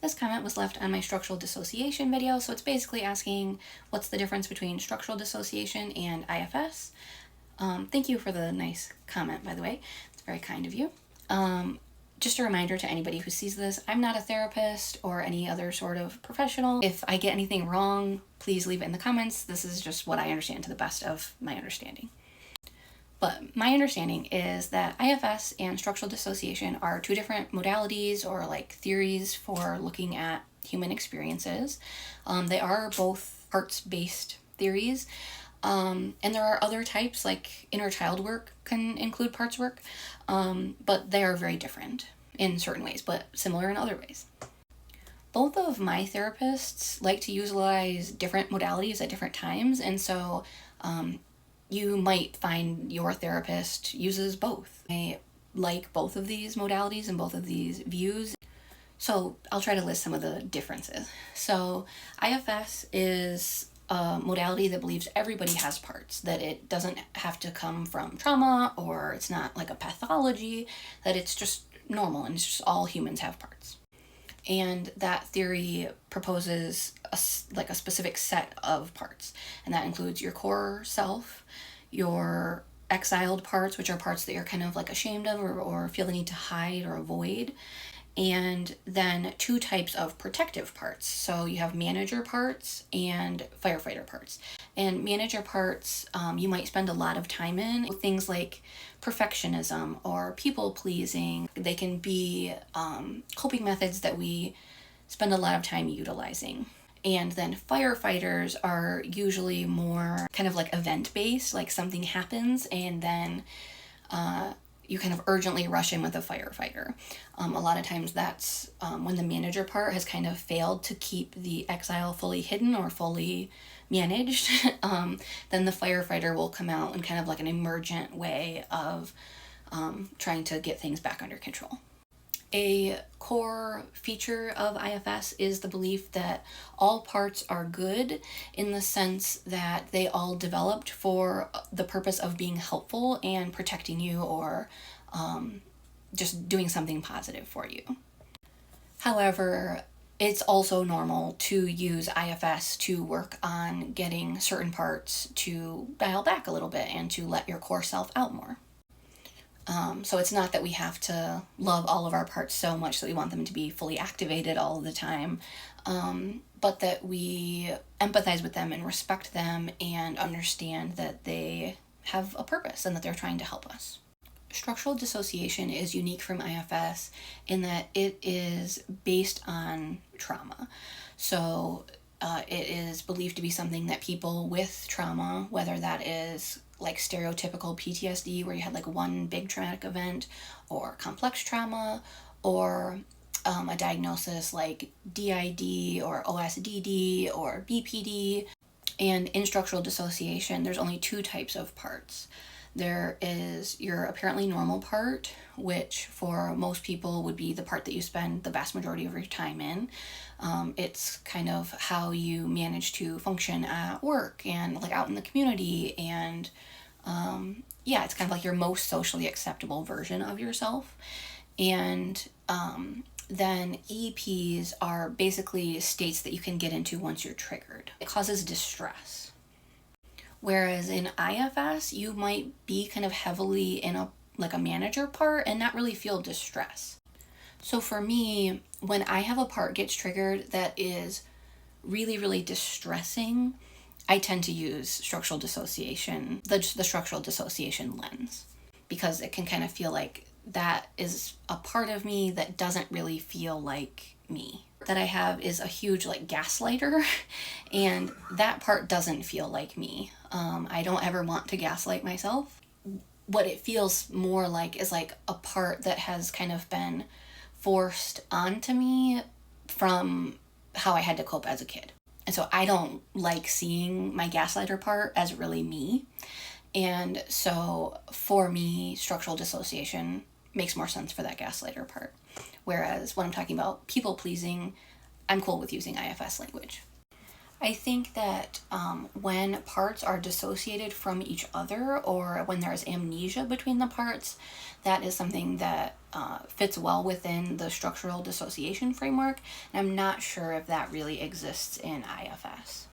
This comment was left on my structural dissociation video, so it's basically asking what's the difference between structural dissociation and IFS. Thank you for the nice comment, by the way. It's very kind of you. Just a reminder to anybody who sees this, I'm not a therapist or any other sort of professional. If I get anything wrong, please leave it in the comments. This is just what I understand to the best of my understanding. But my understanding is that IFS and structural dissociation are two different modalities or like theories for looking at human experiences. They are both parts-based theories. And there are other types, like inner child work can include parts work, but they are very different in certain ways, but similar in other ways. Both of my therapists like to utilize different modalities at different times, and so you might find your therapist uses both. I like both of these modalities and both of these views. So I'll try to list some of the differences. So IFS is a modality that believes everybody has parts, that it doesn't have to come from trauma or it's not like a pathology, that it's just normal and it's just all humans have parts. And that theory proposes a specific set of parts, and that includes your core self, your exiled parts, which are parts that you're kind of like ashamed of or feel the need to hide or avoid, and then two types of protective parts. So you have manager parts and firefighter parts. And manager parts, you might spend a lot of time in. Things like perfectionism or people pleasing. They can be coping methods that we spend a lot of time utilizing. And then firefighters are usually more kind of like event-based, like something happens and then you kind of urgently rush in with a firefighter. A lot of times that's when the manager part has kind of failed to keep the exile fully hidden or fully managed, then the firefighter will come out in kind of like an emergent way of trying to get things back under control. A core feature of IFS is the belief that all parts are good in the sense that they all developed for the purpose of being helpful and protecting you or just doing something positive for you. However, it's also normal to use IFS to work on getting certain parts to dial back a little bit and to let your core self out more. So it's not that we have to love all of our parts so much that we want them to be fully activated all the time, but that we empathize with them and respect them and understand that they have a purpose and that they're trying to help us. Structural dissociation is unique from IFS in that it is based on trauma. So it is believed to be something that people with trauma, whether that is like stereotypical PTSD where you had like one big traumatic event, or complex trauma, or a diagnosis like DID or OSDD or BPD. And in structural dissociation, there's only two types of parts. There is your apparently normal part, which for most people would be the part that you spend the vast majority of your time in. It's kind of how you manage to function at work and like out in the community, and it's kind of like your most socially acceptable version of yourself. And then EPs are basically states that you can get into once you're triggered. It causes distress. Whereas in IFS, you might be kind of heavily in a manager part and not really feel distress. So for me, when I have a part gets triggered that is really, really distressing, I tend to use structural dissociation, the structural dissociation lens, because it can kind of feel like that is a part of me that doesn't really feel like me. That I have is a huge gaslighter, and that part doesn't feel like me. I don't ever want to gaslight myself. What it feels more like is like a part that has kind of been forced onto me from how I had to cope as a kid. And so I don't like seeing my gaslighter part as really me. And so for me, structural dissociation makes more sense for that gaslighter part. Whereas when I'm talking about people pleasing, I'm cool with using IFS language. I think that when parts are dissociated from each other, or when there's amnesia between the parts, that is something that fits well within the structural dissociation framework, and I'm not sure if that really exists in IFS.